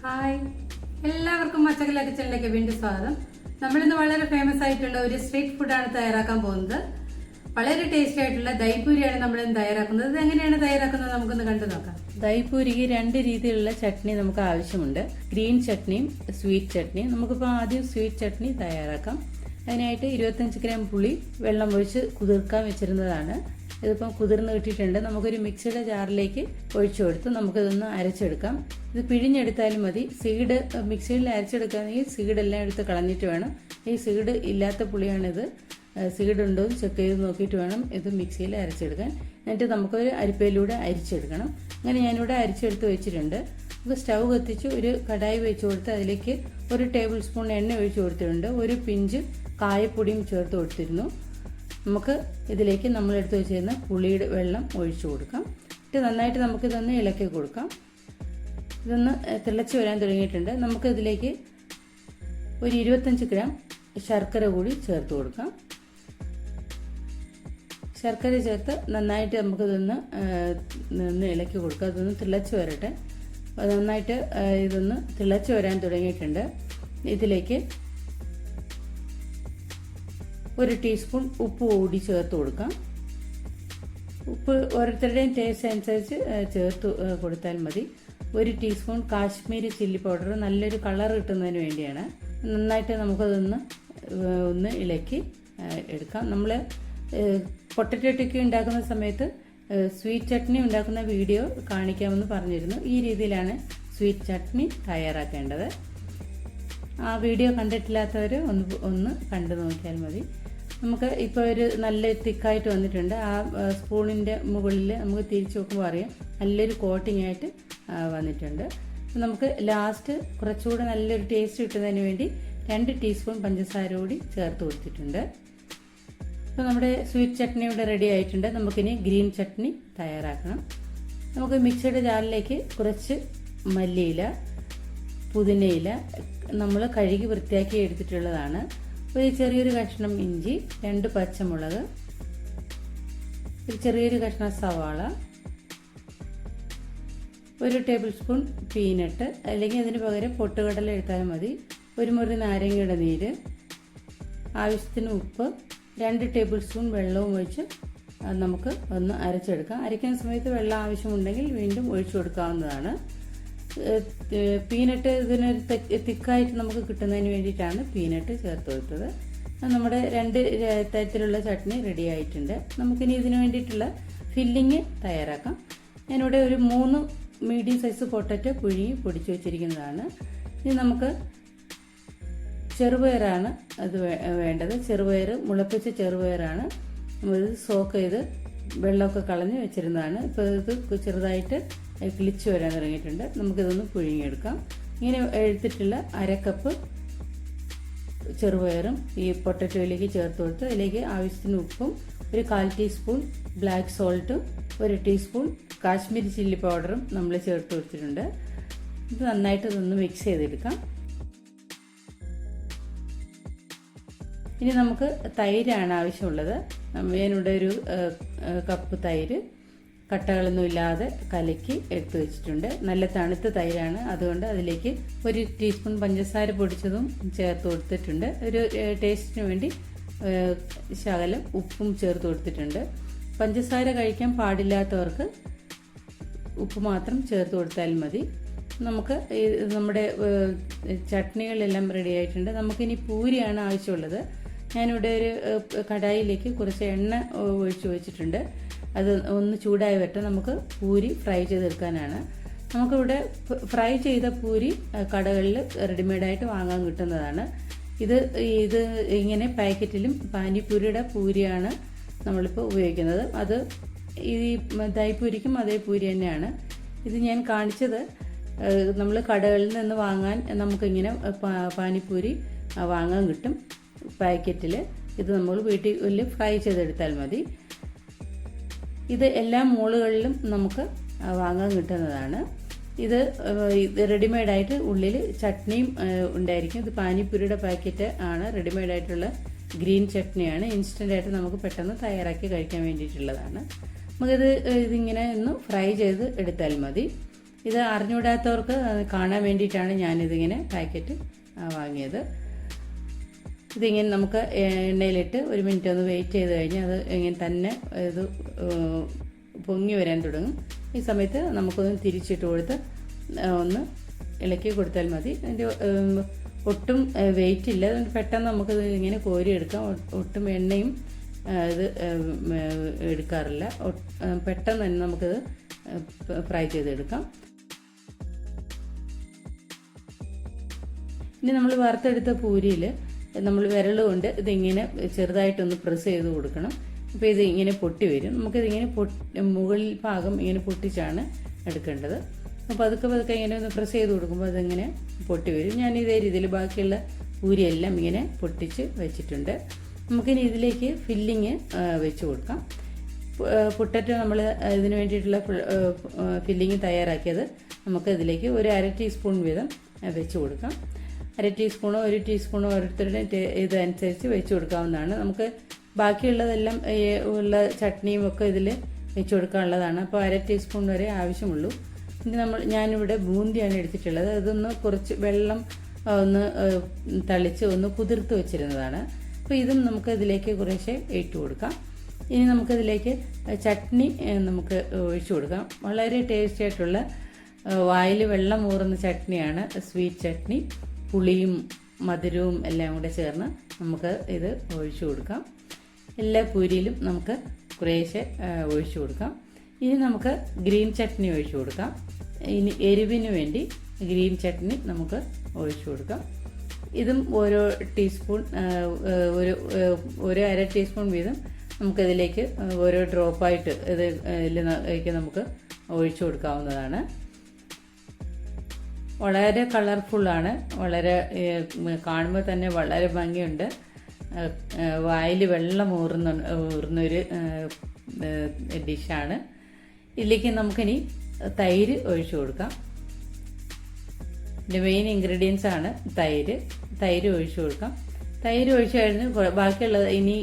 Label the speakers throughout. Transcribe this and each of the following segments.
Speaker 1: Hi, എല്ലാവർക്കും മച്ചക്കല കിച്ചണിലേക്ക് വീണ്ടും സ്വാഗതം. നമ്മളിന്ന് വളരെ ഫേമസ് ആയിട്ടുള്ള ഒരു സ്ട്രീറ്റ് ഫുഡാണ് തയ്യാറാക്കാൻ പോകുന്നത്. വളരെ ടേസ്റ്റി ആയിട്ടുള്ള ദൈപൂരിയാണ് നമ്മളിന്ന് തയ്യാറാക്കുന്നത്. ഇത് എങ്ങനെയാണ് തയ്യാറാക്കുന്നത് നമുക്കൊന്ന് കണ്ടു നോക്കാം. ദൈപൂരിക്ക് രണ്ട് രീതിയിലുള്ള ചട്നി നമുക്ക് ആവശ്യമുണ്ട്. ഗ്രീൻ ചട്നിയും സ്വീറ്റ് ചട്നിയും. നമുക്കിപ്പോൾ ആദ്യം സ്വീറ്റ് ചട്നി തയ്യാറാക്കാം. അതിനായിട്ട് 25 ഗ്രാം പുളി വെള്ളം ഒഴിച്ച് കുതിർക്കാൻ വെച്ചിരുന്നതാണ്. ഇതിപ്പം കുതിർന്ന് കിട്ടിയിട്ടുണ്ട്. നമുക്കൊരു മിക്സിയുടെ ജാറിലേക്ക് ഒഴിച്ചു കൊടുത്ത് നമുക്കിതൊന്ന് അരച്ചെടുക്കാം. ഇത് പിഴിഞ്ഞെടുത്താലും മതി. സീഡ് മിക്സിയിൽ അരച്ചെടുക്കുകയാണെങ്കിൽ സീഡെല്ലാം എടുത്ത് കളഞ്ഞിട്ട് വേണം. ഈ സീഡ് ഇല്ലാത്ത പുളിയാണിത്. സീഡ് ഉണ്ടോ എന്ന് ചെക്ക് ചെയ്ത് നോക്കിയിട്ട് വേണം ഇത് മിക്സിയിൽ അരച്ചെടുക്കാൻ. എന്നിട്ട് നമുക്കൊരു അരിപ്പയിലൂടെ അരിച്ചെടുക്കണം. അങ്ങനെ ഞാനിവിടെ അരിച്ചെടുത്ത് വെച്ചിട്ടുണ്ട്. നമുക്ക് സ്റ്റൗ കത്തിച്ച് ഒരു കടായി വെച്ച് കൊടുത്ത് അതിലേക്ക് 1 ടേബിൾ സ്പൂൺ എണ്ണ ഒഴിച്ച് കൊടുത്തിട്ടുണ്ട്. ഒരു പിഞ്ച് കായപ്പൊടിയും ചേർത്ത് കൊടുത്തിരുന്നു. നമുക്ക് ഇതിലേക്ക് നമ്മളെടുത്ത് വെച്ചിരുന്ന പുളിയുടെ വെള്ളം ഒഴിച്ചു കൊടുക്കാം. എന്നിട്ട് നന്നായിട്ട് നമുക്കിതൊന്ന് ഇളക്കി കൊടുക്കാം. ഇതൊന്ന് തിളച്ച് വരാൻ തുടങ്ങിയിട്ടുണ്ട്. നമുക്കിതിലേക്ക് ഒരു 25 ഗ്രാം ശർക്കര കൂടി ചേർത്ത് കൊടുക്കാം. ശർക്കര ചേർത്ത് നന്നായിട്ട് നമുക്കിതൊന്ന് ഇളക്കി കൊടുക്കാം. ഇതൊന്ന് തിളച്ച് വരട്ടെ. നന്നായിട്ട് ഇതൊന്ന് തിളച്ച് വരാൻ തുടങ്ങിയിട്ടുണ്ട്. ഇതിലേക്ക് 1 ടീസ്പൂൺ ഉപ്പ് കൂടി ചേർത്ത് കൊടുക്കാം. ഉപ്പ് ഓരോരുത്തരുടെയും ടേസ്റ്റ് അനുസരിച്ച് ചേർത്ത് കൊടുത്താൽ മതി. 1 ടീസ്പൂൺ കാശ്മീരി ചില്ലി പൗഡർ നല്ലൊരു കളർ കിട്ടുന്നതിന് വേണ്ടിയാണ്. നന്നായിട്ട് നമുക്കതൊന്ന് ഇളക്കി എടുക്കാം. നമ്മൾ പൊട്ടറ്റോ ടിക്കി ഉണ്ടാക്കുന്ന സമയത്ത് സ്വീറ്റ് ചട്നി ഉണ്ടാക്കുന്ന വീഡിയോ കാണിക്കാമെന്ന് പറഞ്ഞിരുന്നു. ഈ രീതിയിലാണ് സ്വീറ്റ് ചട്നി തയ്യാറാക്കേണ്ടത്. ആ വീഡിയോ കണ്ടിട്ടില്ലാത്തവർ ഒന്ന് കണ്ടു നോക്കിയാൽ മതി. നമുക്ക് ഇപ്പോൾ ഒരു നല്ല തിക്കായിട്ട് വന്നിട്ടുണ്ട്. ആ സ്പൂണിൻ്റെ മുകളിൽ നമുക്ക് തിരിച്ചു നോക്കുമ്പോൾ അറിയാം നല്ലൊരു കോട്ടിംഗ് ആയിട്ട് വന്നിട്ടുണ്ട്. നമുക്ക് ലാസ്റ്റ് കുറച്ചുകൂടെ നല്ലൊരു ടേസ്റ്റ് കിട്ടുന്നതിന് വേണ്ടി 2 ടീസ്പൂൺ പഞ്ചസാര കൂടി ചേർത്ത് കൊടുത്തിട്ടുണ്ട്. അപ്പോൾ നമ്മുടെ സ്വീറ്റ് ചട്നി ഇവിടെ റെഡി ആയിട്ടുണ്ട്. നമുക്കിനി ഗ്രീൻ ചട്നി തയ്യാറാക്കണം. നമുക്ക് മിക്സിയുടെ ജാറിലേക്ക് കുറച്ച് മല്ലിയില, പുതിനയില നമ്മൾ കഴുകി വൃത്തിയാക്കി എടുത്തിട്ടുള്ളതാണ്. ഒരു ചെറിയൊരു കഷ്ണം ഇഞ്ചി, 2 പച്ചമുളക്, ഒരു ചെറിയൊരു കഷ്ണം സവാള, 1 ടേബിൾ സ്പൂൺ പീനട്ട് അല്ലെങ്കിൽ അതിന് പകരം പൊട്ടുകടല എടുത്താലും മതി, 1 മുറി നാരങ്ങയുടെ നീര്, ആവശ്യത്തിന് ഉപ്പ്, 2 ടേബിൾ സ്പൂൺ വെള്ളവും ഒഴിച്ച് നമുക്ക് ഒന്ന് അരച്ചെടുക്കാം. അരയ്ക്കുന്ന സമയത്ത് വെള്ളം ആവശ്യമുണ്ടെങ്കിൽ വീണ്ടും ഒഴിച്ചു കൊടുക്കാവുന്നതാണ്. പീനട്ട് ഇതിനൊരു തിക്കായിട്ട് നമുക്ക് കിട്ടുന്നതിന് വേണ്ടിയിട്ടാണ് പീനട്ട് ചേർത്ത് കൊടുത്തത്. നമ്മുടെ 2 തരത്തിലുള്ള ചട്നി റെഡി ആയിട്ടുണ്ട്. നമുക്കിനി ഇതിന് വേണ്ടിയിട്ടുള്ള ഫില്ലിങ് തയ്യാറാക്കാം. ഞാനിവിടെ ഒരു 3 മീഡിയം സൈസ് പൊട്ടറ്റോ പുഴുങ്ങി പൊടിച്ചു വെച്ചിരിക്കുന്നതാണ്. ഇനി നമുക്ക് ചെറുപയറാണ് അത് വേണ്ടത്. ചെറുപയർ മുളപ്പിച്ച ചെറുപയറാണ്. നമ്മളിത് സോക്ക് ചെയ്ത് വെള്ളമൊക്കെ കളഞ്ഞ് വെച്ചിരുന്നതാണ്. ഇപ്പോൾ ഇത് ചെറുതായിട്ട് കിളിച്ച് വരാൻ തുടങ്ങിയിട്ടുണ്ട്. നമുക്കിതൊന്ന് പുഴുങ്ങിയെടുക്കാം. ഇങ്ങനെ എടുത്തിട്ടുള്ള 1/2 കപ്പ് ചെറുപയറും ഈ പൊട്ടറ്റോയിലേക്ക് ചേർത്ത് കൊടുത്ത് അതിലേക്ക് ആവശ്യത്തിന് ഉപ്പും, ഒരു 1/4 ടീസ്പൂൺ ബ്ലാക്ക് സോൾട്ടും, 1 ടീസ്പൂൺ കാശ്മീരി ചില്ലി പൗഡറും നമ്മൾ ചേർത്ത് കൊടുത്തിട്ടുണ്ട്. ഇത് നന്നായിട്ട് ഇതൊന്ന് മിക്സ് ചെയ്തെടുക്കാം. ഇനി നമുക്ക് തൈരാണ് ആവശ്യമുള്ളത്. ഞാനിവിടെ ഒരു കപ്പ് തൈര് കട്ടകളൊന്നും ഇല്ലാതെ കലക്കി എടുത്തു വെച്ചിട്ടുണ്ട്. നല്ല തണുത്ത തൈരാണ്. അതുകൊണ്ട് അതിലേക്ക് 1 ടീസ്പൂൺ പഞ്ചസാര പൊടിച്ചതും ചേർത്ത് കൊടുത്തിട്ടുണ്ട്. ഒരു ടേസ്റ്റിന് വേണ്ടി ശകലം ഉപ്പും ചേർത്ത് കൊടുത്തിട്ടുണ്ട്. പഞ്ചസാര കഴിക്കാൻ പാടില്ലാത്തവർക്ക് ഉപ്പ് മാത്രം ചേർത്ത് കൊടുത്താൽ മതി. നമുക്ക് നമ്മുടെ ചട്നികളെല്ലാം റെഡി ആയിട്ടുണ്ട്. നമുക്കിനി പൂരിയാണ് ആവശ്യമുള്ളത്. ഞാനിവിടെ ഒരു കടായിലേക്ക് കുറച്ച് എണ്ണ ഒഴിച്ചു വെച്ചിട്ടുണ്ട്. അത് ഒന്ന് ചൂടായി വരട്ടെ. നമുക്ക് പൂരി ഫ്രൈ ചെയ്തെടുക്കാനാണ്. നമുക്കിവിടെ ഫ്രൈ ചെയ്ത പൂരി കടകളിൽ റെഡിമെയ്ഡായിട്ട് വാങ്ങാൻ കിട്ടുന്നതാണ്. ഇത് ഇങ്ങനെ പാക്കറ്റിലും പാനിപ്പൂരിയുടെ പൂരിയാണ് നമ്മളിപ്പോൾ ഉപയോഗിക്കുന്നത്. അത് ഈ ദൈപൂരിക്കും അതേ പൂരി തന്നെയാണ്. ഇത് ഞാൻ കാണിച്ചത് നമ്മൾ കടകളിൽ നിന്ന് വാങ്ങാൻ നമുക്കിങ്ങനെ പാനിപ്പൂരി വാങ്ങാൻ കിട്ടും പാക്കറ്റിൽ. ഇത് നമ്മൾ വീട്ടിൽ ഫ്രൈ ചെയ്തെടുത്താൽ മതി. ഇത് എല്ലാ മോളുകളിലും നമുക്ക് വാങ്ങാൻ കിട്ടുന്നതാണ്. ഇത് റെഡിമെയ്ഡായിട്ട് ഉള്ളിൽ ചട്നിയും ഉണ്ടായിരിക്കും. ഇത് പാനിപ്പൂരിയുടെ പാക്കറ്റ് ആണ്. റെഡിമെയ്ഡായിട്ടുള്ള ഗ്രീൻ ചട്നിയാണ്. ഇൻസ്റ്റൻ്റായിട്ട് നമുക്ക് പെട്ടെന്ന് തയ്യാറാക്കി കഴിക്കാൻ വേണ്ടിയിട്ടുള്ളതാണ്. നമുക്കിത് ഇതിങ്ങനെ ഒന്ന് ഫ്രൈ ചെയ്ത് എടുത്താൽ മതി. ഇത് അറിഞ്ഞുകൂടാത്തവർക്ക് കാണാൻ വേണ്ടിയിട്ടാണ് ഞാനിതിങ്ങനെ പാക്കറ്റ് വാങ്ങിയത്. ഇതിങ്ങനെ നമുക്ക് എണ്ണയിലിട്ട് 1 മിനിറ്റ് ഒന്ന് വെയിറ്റ് ചെയ്ത് കഴിഞ്ഞാൽ അത് ഇങ്ങനെ തന്നെ ഇത് പൊങ്ങി വരാൻ തുടങ്ങും. ഈ സമയത്ത് നമുക്കൊന്ന് തിരിച്ചിട്ട് കൊടുത്ത് ഒന്ന് ഇളക്കി കൊടുത്താൽ മതി. അതിൻ്റെ ഒട്ടും വെയിറ്റ് ഇല്ല, അതുകൊണ്ട് പെട്ടെന്ന് നമുക്കത് ഇങ്ങനെ കോരിയെടുക്കാം. ഒട്ടും എണ്ണയും ഇത് എടുക്കാറില്ല. പെട്ടെന്ന് തന്നെ നമുക്കത് ഫ്രൈ ചെയ്തെടുക്കാം. ഇനി നമ്മൾ വറുത്തെടുത്ത പൂരിയിൽ നമ്മൾ വിരൽ കൊണ്ട് ഇതിങ്ങനെ ചെറുതായിട്ടൊന്ന് പ്രസ് ചെയ്ത് കൊടുക്കണം. അപ്പോൾ ഇത് ഇങ്ങനെ പൊട്ടി വരും. നമുക്കിതിങ്ങനെ മുകളിൽ ഭാഗം ഇങ്ങനെ പൊട്ടിച്ചാണ് എടുക്കേണ്ടത്. അപ്പോൾ പതുക്കെ ഇങ്ങനെ ഒന്ന് പ്രസ് ചെയ്ത് കൊടുക്കുമ്പോൾ അതിങ്ങനെ പൊട്ടി വരും. ഞാൻ ഇതേ രീതിയിൽ ബാക്കിയുള്ള പൂരിയെല്ലാം ഇങ്ങനെ പൊട്ടിച്ച് വെച്ചിട്ടുണ്ട്. നമുക്കിനി ഇതിലേക്ക് ഫില്ലിങ് വെച്ച് കൊടുക്കാം. പൊട്ടറ്റോ നമ്മൾ ഇതിന് വേണ്ടിയിട്ടുള്ള ഫില്ലിങ് തയ്യാറാക്കിയത് നമുക്ക് ഇതിലേക്ക് ഒരു 1/2 ടീസ്പൂൺ വീതം വെച്ച് കൊടുക്കാം. 1/2 ടീസ്പൂണോ 1 ടീസ്പൂണോ ഓരോരുത്തരുടെ ഇതനുസരിച്ച് വെച്ച് കൊടുക്കാവുന്നതാണ്. നമുക്ക് ബാക്കിയുള്ളതെല്ലാം ഉള്ള ചട്നിയും ഒക്കെ ഇതിൽ വെച്ച് കൊടുക്കാനുള്ളതാണ്. അപ്പോൾ 1/2 ടീസ്പൂൺ വരെ ആവശ്യമുള്ളൂ. ഇനി ഞാനിവിടെ ബൂന്തിയാണ് എടുത്തിട്ടുള്ളത്. അതൊന്ന് കുറച്ച് വെള്ളം ഒന്ന് തളിച്ച് ഒന്ന് കുതിർത്ത് വെച്ചിരുന്നതാണ്. അപ്പോൾ ഇതും നമുക്ക് ഇതിലേക്ക് കുറേശ്ശെ ഇട്ട് കൊടുക്കാം. ഇനി നമുക്കിതിലേക്ക് ചട്നി നമുക്ക് ഒഴിച്ചു കൊടുക്കാം. വളരെ ടേസ്റ്റി ആയിട്ടുള്ള വായിൽ വെള്ളം ഊറുന്ന ചട്നിയാണ് സ്വീറ്റ് ചട്നി. പുളിയും മധുരവും എല്ലാം കൂടെ ചേർന്ന് നമുക്ക് ഇത് ഒഴിച്ചു കൊടുക്കാം. എല്ലാ പൂരിയിലും നമുക്ക് കുറേശ്ശെ ഒഴിച്ചു കൊടുക്കാം. ഇനി നമുക്ക് ഗ്രീൻ ചട്നി ഒഴിച്ചു കൊടുക്കാം. ഇനി എരിവിന് വേണ്ടി ഗ്രീൻ ചട്നി നമുക്ക് ഒഴിച്ചു കൊടുക്കാം. ഇതും ഓരോ ടീസ്പൂൺ ഒരു 1/2 ടീസ്പൂൺ വീതം നമുക്കിതിലേക്ക് ഓരോ ഡ്രോപ്പായിട്ട് ഇതിലേക്ക് നമുക്ക് ഒഴിച്ചു കൊടുക്കാവുന്നതാണ്. വളരെ കളർഫുള്ളാണ്, വളരെ കാണുമ്പോൾ തന്നെ വളരെ ഭംഗിയുണ്ട്. വായിൽ വെള്ളം ഊറുന്നൊരു ഡിഷാണ്. ഇതിലേക്ക് നമുക്കിനി തൈര് ഒഴിച്ചു കൊടുക്കാം. ഇതിൻ്റെ മെയിൻ ഇൻഗ്രീഡിയൻസ് ആണ് തൈര് ഒഴിച്ചു കൊടുക്കാം. തൈര് ഒഴിച്ചു കഴിഞ്ഞ് ബാക്കിയുള്ളത് ഇനി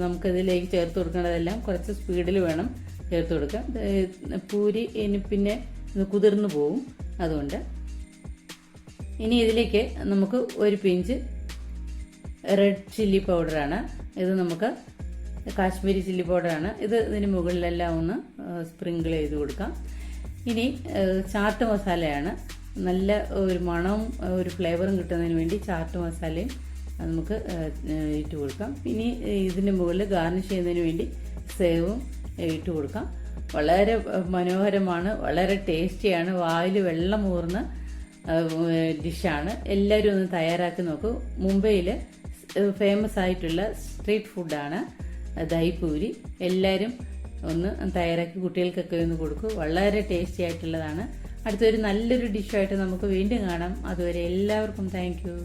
Speaker 1: നമുക്കിതിലേക്ക് ചേർത്ത് കൊടുക്കേണ്ടതെല്ലാം കുറച്ച് സ്പീഡിൽ വേണം ചേർത്ത് കൊടുക്കാം. പൂരി ഇനി പിന്നെ കുതിർന്നു പോവും. അതുകൊണ്ട് ഇനി ഇതിലേക്ക് നമുക്ക് ഒരു പിഞ്ച് റെഡ് ചില്ലി പൗഡറാണ്. ഇത് നമുക്ക് കാശ്മീരി ചില്ലി പൗഡറാണ്. ഇതിന് മുകളിലെല്ലാം ഒന്ന് സ്പ്രിങ്കിൾ ചെയ്ത് കൊടുക്കാം. ഇനി ചാട്ട് മസാലയാണ്. നല്ല ഒരു മണവും ഒരു ഫ്ലേവറും കിട്ടുന്നതിന് വേണ്ടി ചാട്ട് മസാലയും നമുക്ക് ഇട്ട് കൊടുക്കാം. ഇനി ഇതിന് മുകളിൽ ഗാർണിഷ് ചെയ്യുന്നതിന് വേണ്ടി സേവും ഇട്ട് കൊടുക്കാം. വളരെ മനോഹരമാണ്, വളരെ ടേസ്റ്റിയാണ്, വായിൽ വെള്ളം ഊർന്ന ഡിഷാണ്. എല്ലാവരും ഒന്ന് തയ്യാറാക്കി നോക്കൂ. മുംബൈയിൽ ഫേമസ് ആയിട്ടുള്ള സ്ട്രീറ്റ് ഫുഡാണ് ദഹിപൂരി. എല്ലാവരും ഒന്ന് തയ്യാറാക്കി കുട്ടികൾക്കൊക്കെ ഒന്ന് കൊടുക്കൂ. വളരെ ടേസ്റ്റി ആയിട്ടുള്ളതാണ്. അടുത്തൊരു നല്ലൊരു ഡിഷായിട്ട് നമുക്ക് വീണ്ടും കാണാം. അതുവരെ എല്ലാവർക്കും താങ്ക് യു.